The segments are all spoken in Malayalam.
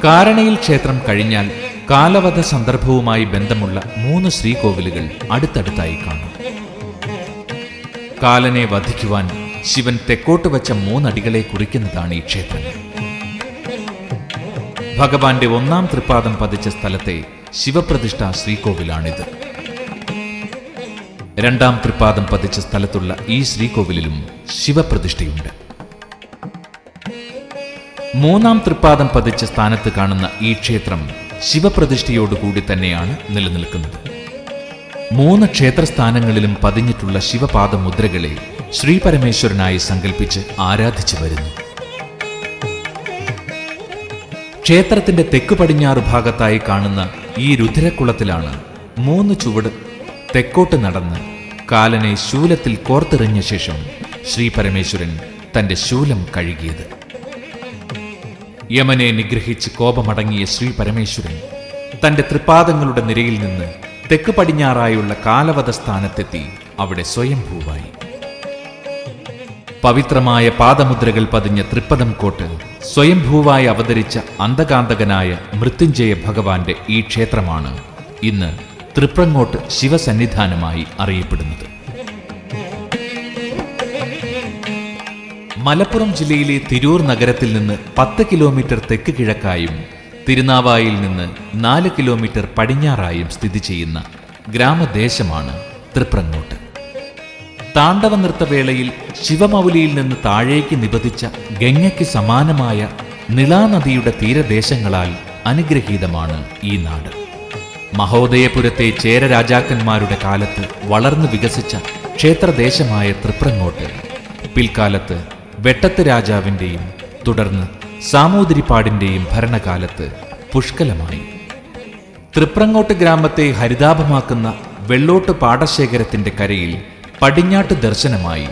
കാരണയിൽ ക്ഷേത്രം കഴിഞ്ഞാൽ കാലവധ സന്ദർഭവുമായി ബന്ധമുള്ള 3 ശ്രീകോവിലുകൾ അടുത്തടുത്തായി കാണും. കാലനെ വധിക്കുവാൻ ശിവൻ തെക്കോട്ട് വച്ച 3 അടികളെ കുറിക്കുന്നതാണ് ഈ ക്ഷേത്രങ്ങൾ. ഭഗവാന്റെ 1-ാം തൃപ്പാദം പതിച്ച സ്ഥലത്തെ ശിവപ്രതിഷ്ഠാ ശ്രീകോവിലാണിത്. 2-ാം തൃപ്പാദം പതിച്ച സ്ഥലത്തുള്ള ഈ ശ്രീകോവിലിലും ശിവപ്രതിഷ്ഠയുണ്ട്. 3-ാം തൃപ്പാദം പതിച്ച സ്ഥാനത്ത് കാണുന്ന ഈ ക്ഷേത്രം ശിവപ്രതിഷ്ഠയോടുകൂടി തന്നെയാണ് നിലനിൽക്കുന്നത്. 3 ക്ഷേത്രസ്ഥാനങ്ങളിലും പതിഞ്ഞിട്ടുള്ള ശിവപാദമുദ്രകളെ ശ്രീപരമേശ്വരനായി സങ്കല്പിച്ച് ആരാധിച്ചു വരുന്നു. ക്ഷേത്രത്തിന്റെ തെക്കു പടിഞ്ഞാറ് ഭാഗത്തായി കാണുന്ന ഈ രുദ്രക്കുളത്തിലാണ് 3 ചുവട് തെക്കോട്ട് നടന്ന് കാലനെ ശൂലത്തിൽ കോർത്തെറിഞ്ഞ ശേഷം ശ്രീപരമേശ്വരൻ തന്റെ ശൂലം കഴുകിയത്. യമനെ നിഗ്രഹിച്ച് കോപമടങ്ങിയ ശ്രീപരമേശ്വരൻ തന്റെ തൃപ്പാദങ്ങളുടെ നിരയിൽ നിന്ന് തെക്ക് പടിഞ്ഞാറായുള്ള കാലവധ സ്ഥാനത്തെത്തി അവിടെ സ്വയംഭൂവായി. പവിത്രമായ പാദമുദ്രകൾ പതിഞ്ഞ തൃപ്പദം കോട്ട് സ്വയംഭൂവായി അവതരിച്ച അന്തകാന്തകനായ മൃത്യുഞ്ജയ ഭഗവാന്റെ ഈ ക്ഷേത്രമാണ് ഇന്ന് തൃപ്രങ്ങോട്ട് ശിവസന്നിധാനമായി അറിയപ്പെടുന്നത്. മലപ്പുറം ജില്ലയിലെ തിരൂർ നഗരത്തിൽ നിന്ന് 10 കിലോമീറ്റർ തെക്ക് കിഴക്കായും തിരുനാവായിൽ നിന്ന് 4 കിലോമീറ്റർ പടിഞ്ഞാറായും സ്ഥിതി ചെയ്യുന്ന ഗ്രാമദേശമാണ് തൃപ്രങ്ങോട്ട്. താണ്ഡവ നൃത്തവേളയിൽ ശിവമൗലിയിൽ നിന്ന് താഴേക്ക് നിപതിച്ച ഗംഗയ്ക്ക് സമാനമായ നിളാനദിയുടെ തീരദേശങ്ങളാൽ അനുഗ്രഹീതമാണ് ഈ നാട്. മഹോദയപുരത്തെ ചേര രാജാക്കന്മാരുടെ കാലത്ത് വളർന്നു വികസിച്ച ക്ഷേത്രദേശമായ തൃപ്രങ്ങോട്ട് പിൽക്കാലത്ത് വെട്ടത്ത് രാജാവിൻ്റെയും തുടർന്ന് സാമൂതിരിപ്പാടിൻ്റെയും ഭരണകാലത്ത് പുഷ്കലമായി. തൃപ്രങ്ങോട്ട് ഗ്രാമത്തെ ഹരിതാഭമാക്കുന്ന വെള്ളോട്ട് പാടശേഖരത്തിന്റെ കരയിൽ പടിഞ്ഞാട്ട് ദർശനമായി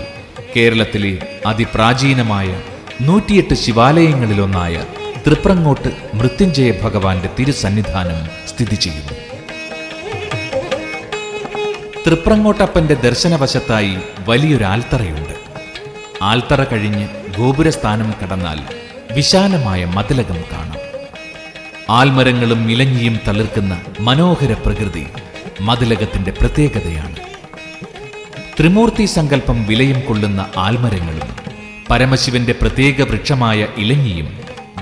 കേരളത്തിലെ അതിപ്രാചീനമായ 108 ശിവാലയങ്ങളിലൊന്നായ തൃപ്രങ്ങോട്ട് മൃത്യുഞ്ജയ ഭഗവാന്റെ തിരുസന്നിധാനം സ്ഥിതി ചെയ്യുന്നു. തൃപ്രങ്ങോട്ടപ്പന്റെ ദർശനവശത്തായി വലിയൊരു ആൽത്തറയുണ്ട്. ആൽത്തറ കഴിഞ്ഞ് ഗോപുരസ്ഥാനം കടന്നാൽ വിശാലമായ മതിലകം കാണാം. ആൽമരങ്ങളും ഇലഞ്ഞിയും തളിർക്കുന്ന മനോഹര പ്രകൃതി മതിലകത്തിന്റെ പ്രത്യേകതയാണ്. ത്രിമൂർത്തി സങ്കല്പം വിലയം കൊള്ളുന്ന ആൽമരങ്ങളും പരമശിവന്റെ പ്രത്യേക വൃക്ഷമായ ഇലഞ്ഞിയും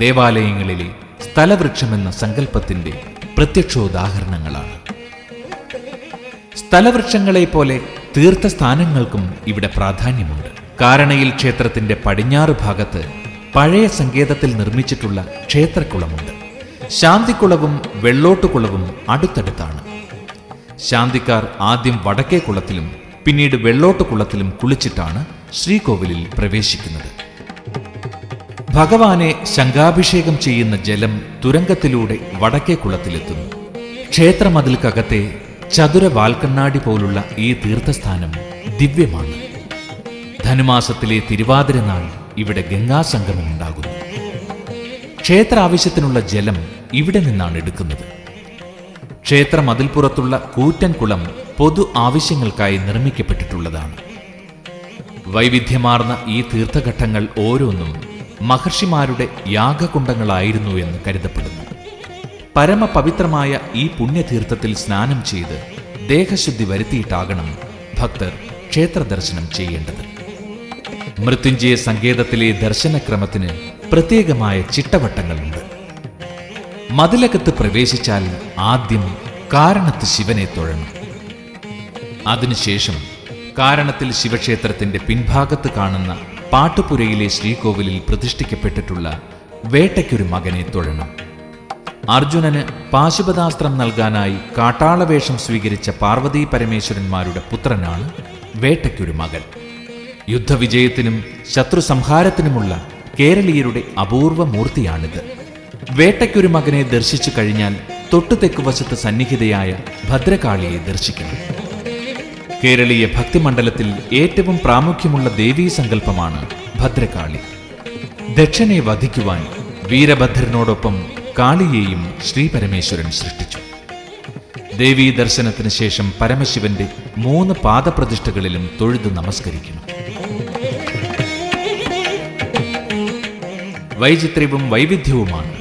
ദേവാലയങ്ങളിലെ സ്ഥലവൃക്ഷമെന്ന സങ്കല്പത്തിന്റെ പ്രത്യക്ഷോദാഹരണങ്ങളാണ്. സ്ഥലവൃക്ഷങ്ങളെ പോലെ തീർത്ഥസ്ഥാനങ്ങൾക്കും ഇവിടെ പ്രാധാന്യമുണ്ട്. കാരണയിൽ ക്ഷേത്രത്തിന്റെ പടിഞ്ഞാറ് ഭാഗത്ത് പഴയ സങ്കേതത്തിൽ നിർമ്മിച്ചിട്ടുള്ള ക്ഷേത്രക്കുളമുണ്ട്. ശാന്തിക്കുളവും വെള്ളോട്ടുകുളവും അടുത്തടുത്താണ്. ശാന്തിക്കാർ ആദ്യം വടക്കേ കുളത്തിലും പിന്നീട് വെള്ളോട്ടുകുളത്തിലും കുളിച്ചിട്ടാണ് ശ്രീകോവിലിൽ പ്രവേശിക്കുന്നത്. ഭഗവാനെ ശംഖാഭിഷേകം ചെയ്യുന്ന ജലം തുരങ്കത്തിലൂടെ വടക്കേ കുളത്തിലെത്തുന്നു. ക്ഷേത്രമതിൽക്കകത്തെ ചതുര വാൽക്കണ്ണാടി പോലുള്ള ഈ തീർത്ഥസ്ഥാനം ദിവ്യമാണ്. ധനുമാസത്തിലെ തിരുവാതിര നാൾ ഇവിടെ ഗംഗാസംഗമം ഉണ്ടാകുന്നു. ക്ഷേത്ര ആവശ്യത്തിനുള്ള ജലം ഇവിടെ നിന്നാണ് എടുക്കുന്നത്. ക്ഷേത്ര മതിൽപ്പുറത്തുള്ള കൂറ്റൻ കുളം പൊതു ആവശ്യങ്ങൾക്കായി നിർമ്മിക്കപ്പെട്ടിട്ടുള്ളതാണ്. വൈവിധ്യമാർന്ന ഈ തീർത്ഥഘട്ടങ്ങൾ ഓരോന്നും മഹർഷിമാരുടെ യാഗകുണ്ടങ്ങളായിരുന്നു എന്ന് കരുതപ്പെടുന്നു. പരമപവിത്രമായ ഈ പുണ്യതീർത്ഥത്തിൽ സ്നാനം ചെയ്ത് ദേഹശുദ്ധി വരുത്തിയിട്ടാകണം ഭക്തർ ക്ഷേത്രദർശനം ചെയ്യേണ്ടത്. മൃത്യുഞ്ജയ സങ്കേതത്തിലെ ദർശനക്രമത്തിന് പ്രത്യേകമായ ചിട്ടവട്ടങ്ങളുണ്ട്. മതിലകത്ത് പ്രവേശിച്ചാൽ ആദ്യം കാരണത്ത് ശിവനെ തൊഴണം. അതിനുശേഷം കാരണത്തിൽ ശിവക്ഷേത്രത്തിന്റെ പിൻഭാഗത്ത് കാണുന്ന പാട്ടുപുരയിലെ ശ്രീകോവിലിൽ പ്രതിഷ്ഠിക്കപ്പെട്ടിട്ടുള്ള വേട്ടയ്ക്കൊരു മകനെ തൊഴണം. അർജുനന് പാശുപതാസ്ത്രം നൽകാനായി കാട്ടാളവേഷം സ്വീകരിച്ച പാർവതീ പരമേശ്വരന്മാരുടെ പുത്രനാണ് വേട്ടയ്ക്കൊരു മകൻ. യുദ്ധവിജയത്തിനും ശത്രുസംഹാരത്തിനുമുള്ള കേരളീയരുടെ അപൂർവ മൂർത്തിയാണിത്. വേട്ടയ്ക്കൊരു മകനെ ദർശിച്ചു കഴിഞ്ഞാൽ തൊട്ടു തെക്കുവശത്ത് സന്നിഹിതയായ ഭദ്രകാളിയെ ദർശിക്കണം. കേരളീയ ഭക്തിമണ്ഡലത്തിൽ ഏറ്റവും പ്രാമുഖ്യമുള്ള ദേവീ സങ്കല്പമാണ് ഭദ്രകാളി. ദക്ഷനെ വധിക്കുവാൻ വീരഭദ്രനോടൊപ്പം കാളിയെയും ശ്രീപരമേശ്വരൻ സൃഷ്ടിച്ചു. ദേവീ ദർശനത്തിന് ശേഷം പരമശിവന്റെ 3 പാദപ്രതിഷ്ഠകളിലും തൊഴുതു നമസ്കരിക്കണം. വൈചിത്ര്യവും വൈവിധ്യവുമാണ്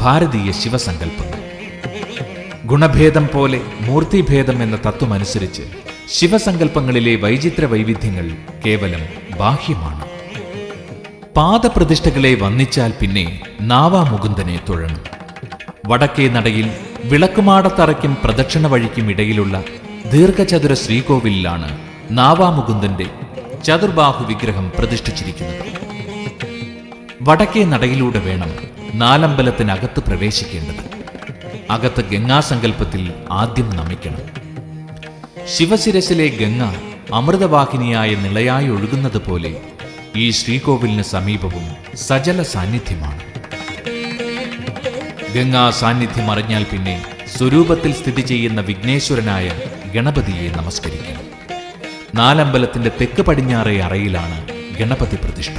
ഭാരതീയ ശിവസങ്കല്പങ്ങൾ. ഗുണഭേദം പോലെ മൂർത്തിഭേദം എന്ന തത്വമനുസരിച്ച് ശിവസങ്കല്പങ്ങളിലെ വൈചിത്ര വൈവിധ്യങ്ങൾ കേവലം ബാഹ്യമാണ്. പാദപ്രതിഷ്ഠകളെ വന്ദിച്ചാൽ പിന്നെ നാവാമുകുന്ദനെ തൊഴണം. വടക്കേ നടയിൽ വിളക്കുമാടത്തറയ്ക്കും പ്രദക്ഷിണ വഴിക്കും ഇടയിലുള്ള ദീർഘചതുര ശ്രീകോവിലാണ് നാവാമുകുന്ദന്റെ ചതുർബാഹു വിഗ്രഹം പ്രതിഷ്ഠിച്ചിരിക്കുന്നത്. വടക്കേ നടയിലൂടെ വേണം നാലമ്പലത്തിനകത്ത് പ്രവേശിക്കേണ്ടത്. അകത്ത് ഗംഗാസങ്കല്പത്തിൽ ആദ്യം നമിക്കണം. ശിവശിരസിലെ ഗംഗ അമൃതവാഹിനിയായ നിളയായി ഒഴുകുന്നത് പോലെ ഈ ശ്രീകോവിലിന് സമീപവും സജല സാന്നിധ്യമാണ്. ഗംഗാ സാന്നിധ്യം അറിഞ്ഞാൽ പിന്നെ സ്വരൂപത്തിൽ സ്ഥിതി ചെയ്യുന്ന വിഘ്നേശ്വരനായ ഗണപതിയെ നമസ്കരിക്കണം. നാലമ്പലത്തിന്റെ തെക്ക് പടിഞ്ഞാറേ അറയിലാണ് ഗണപതി പ്രതിഷ്ഠ.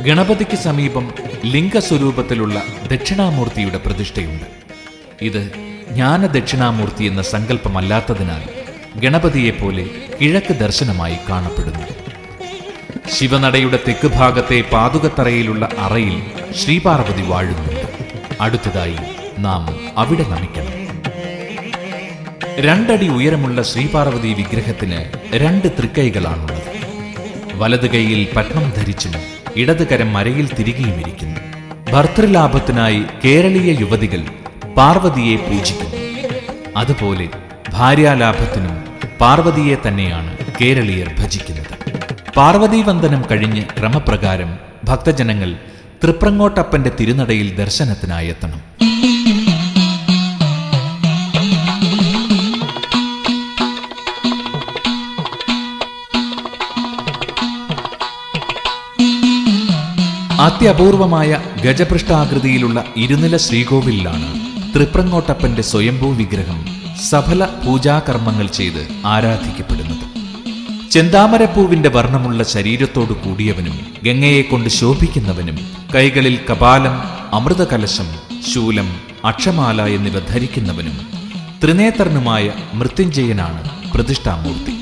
ഗണപതിക്ക് സമീപം ലിംഗസ്വരൂപത്തിലുള്ള ദക്ഷിണാമൂർത്തിയുടെ പ്രതിഷ്ഠയുണ്ട്. ഇത് ജ്ഞാനദക്ഷിണാമൂർത്തി എന്ന സങ്കല്പമല്ലാത്തതിനാൽ ഗണപതിയെപ്പോലെ കിഴക്ക് ദർശനമായി കാണപ്പെടുന്നു. ശിവനടയുടെ തെക്ക് ഭാഗത്തെ പാതുകത്തറയിലുള്ള അറയിൽ ശ്രീപാർവതി വാഴുന്നുണ്ട്. അടുത്തതായി നാം അവിടെ നമിക്കണം. 2 അടി ഉയരമുള്ള ശ്രീപാർവതി വിഗ്രഹത്തിന് 2 തൃക്കൈകളാണുള്ളത്. വലത് കൈയിൽ പത്മം ധരിച്ചും ഇടത് കരം മരയിൽ തിരികെയും ഇരിക്കുന്നു. ഭർത്തൃലാഭത്തിനായി കേരളീയ യുവതികൾ പാർവതിയെ പൂജിക്കുന്നു. അതുപോലെ ഭാര്യാലാഭത്തിനും പാർവതിയെ തന്നെയാണ് കേരളീയർ ഭജിക്കുന്നത്. പാർവതീവന്ദനം കഴിഞ്ഞ് ക്രമപ്രകാരം ഭക്തജനങ്ങൾ തൃപ്രങ്ങോട്ടപ്പന്റെ തിരുനടയിൽ ദർശനത്തിനായി എത്തണം. അത്യപൂർവമായ ഗജപൃഷ്ഠാകൃതിയിലുള്ള ഇരുനില ശ്രീകോവിലാണ് തൃപ്രങ്ങോട്ടപ്പന്റെ സ്വയംഭൂ വിഗ്രഹം സഫല പൂജാകർമ്മങ്ങൾ ചെയ്ത് ആരാധിക്കപ്പെടുന്നത്. ചെന്താമരപ്പൂവിന്റെ വർണ്ണമുള്ള ശരീരത്തോടു കൂടിയവനും ഗംഗയെ കൊണ്ട് ശോഭിക്കുന്നവനും കൈകളിൽ കപാലം, അമൃതകലശം, ശൂലം, അക്ഷമാല എന്നിവ ധരിക്കുന്നവനും ത്രിനേത്രനുമായ മൃത്യുഞ്ജയനാണ് പ്രതിഷ്ഠാമൂർത്തി.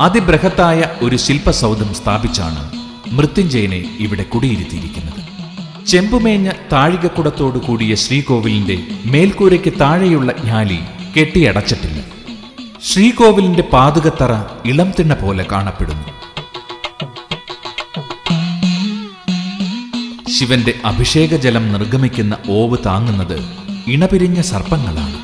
അതിബൃഹത്തായ ഒരു ശില്പസൗധം സ്ഥാപിച്ചാണ് മൃത്യുഞ്ജയനെ ഇവിടെ കുടിയിരുത്തിയിരിക്കുന്നത്. ചെമ്പുമേഞ്ഞ താഴികക്കുടത്തോടു കൂടിയ ശ്രീകോവിലിന്റെ മേൽക്കൂരയ്ക്ക് താഴെയുള്ള ജ്ഞാലി കെട്ടിയടച്ചിട്ടില്ല. ശ്രീകോവിലിന്റെ പാതുകത്തറ ഇളം തിണ്ണ പോലെ കാണപ്പെടുന്നു. ശിവന്റെ അഭിഷേക ജലം നിർഗമിക്കുന്ന ഓവ് താങ്ങുന്നത് ഇണപിരിഞ്ഞ സർപ്പങ്ങളാണ്.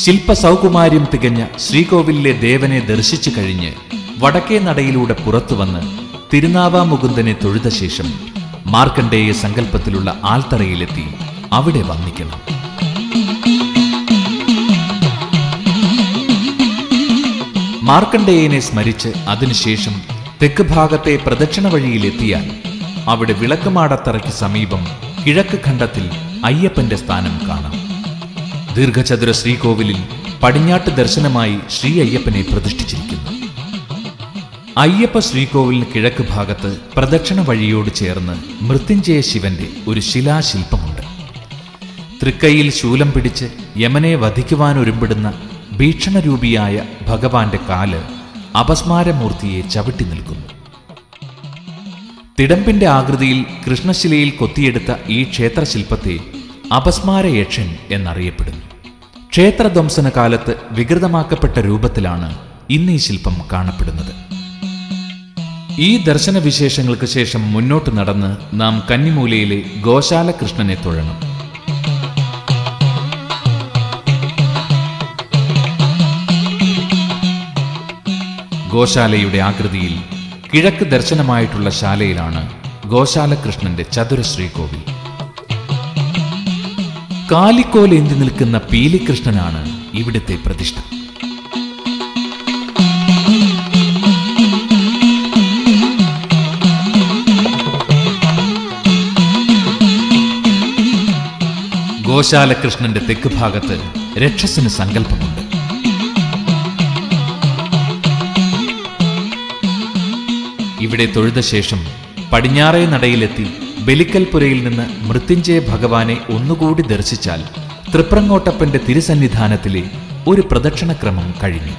ശില്പസൗകുമാര്യം തികഞ്ഞ ശ്രീകോവിലിലെ ദേവനെ ദർശിച്ചു കഴിഞ്ഞ് വടക്കേ നടയിലൂടെ പുറത്തുവന്ന് തിരുനാവാമുകുന്ദനെ തൊഴുത ശേഷം മാർക്കണ്ഡേയ സങ്കല്പത്തിലുള്ള ആൽത്തറയിലെത്തി അവിടെ വന്ദിക്കണം. മാർക്കണ്ഡേയനെ സ്മരിച്ച് അതിനുശേഷം തെക്ക് ഭാഗത്തെ പ്രദക്ഷിണ വഴിയിലെത്തിയാൽ അവിടെ വിളക്കുമാടത്തറയ്ക്ക് സമീപം കിഴക്ക് ഖണ്ഡത്തിൽ അയ്യപ്പന്റെ സ്ഥാനം കാണാം. ദീർഘചതുര ശ്രീകോവിലിൽ പടിഞ്ഞാട്ട് ദർശനമായി ശ്രീ അയ്യപ്പനെ പ്രതിഷ്ഠിച്ചിരിക്കുന്നു. അയ്യപ്പ ശ്രീകോവിലിന് കിഴക്ക് ഭാഗത്ത് പ്രദക്ഷിണ വഴിയോട് ചേർന്ന് മൃത്യുഞ്ജയ ശിവന്റെ ഒരു ശിലാശില്പമുണ്ട്. തൃക്കൈയിൽ ശൂലം പിടിച്ച് യമനെ വധിക്കുവാനൊരുമ്പിടുന്ന ഭീഷണരൂപിയായ ഭഗവാന്റെ കാല് അപസ്മാരമൂർത്തിയെ ചവിട്ടി നിൽക്കുന്നു. തിടമ്പിന്റെ ആകൃതിയിൽ കൃഷ്ണശിലയിൽ കൊത്തിയെടുത്ത ഈ ക്ഷേത്രശില്പത്തെ അപസ്മാരയക്ഷൻ എന്നറിയപ്പെടുന്നു. ക്ഷേത്രധ്വംസന കാലത്ത് വികൃതമാക്കപ്പെട്ട രൂപത്തിലാണ് ഇന്ന് ഈ ശില്പം കാണപ്പെടുന്നത്. ഈ ദർശന വിശേഷങ്ങൾക്ക് ശേഷം മുന്നോട്ട് നടന്ന് നാം കന്നിമൂലയിലെ ഗോശാല കൃഷ്ണനെ തൊഴണം. ഗോശാലയുടെ ആകൃതിയിൽ കിഴക്ക് ദർശനമായിട്ടുള്ള ശാലയിലാണ് ഗോശാല കൃഷ്ണന്റെ ചതുര ശ്രീകോവിൽ. കാലിക്കോലേന്തി നിൽക്കുന്ന പീലികൃഷ്ണനാണ് ഇവിടുത്തെ പ്രതിഷ്ഠ. ഗോശാലകൃഷ്ണന്റെ തെക്ക് ഭാഗത്ത് രക്ഷസിന് സങ്കല്പമുണ്ട്. ഇവിടെ തൊഴുത ശേഷം പടിഞ്ഞാറേ നടയിലെത്തി ബലിക്കൽപുരയിൽ നിന്ന് മൃത്യുഞ്ജയ ഭഗവാനെ ഒന്നുകൂടി ദർശിച്ചാൽ തൃപ്രങ്ങോട്ടപ്പന്റെ തിരുസന്നിധാനത്തിലെ ഒരു പ്രദക്ഷിണക്രമം കഴിഞ്ഞു.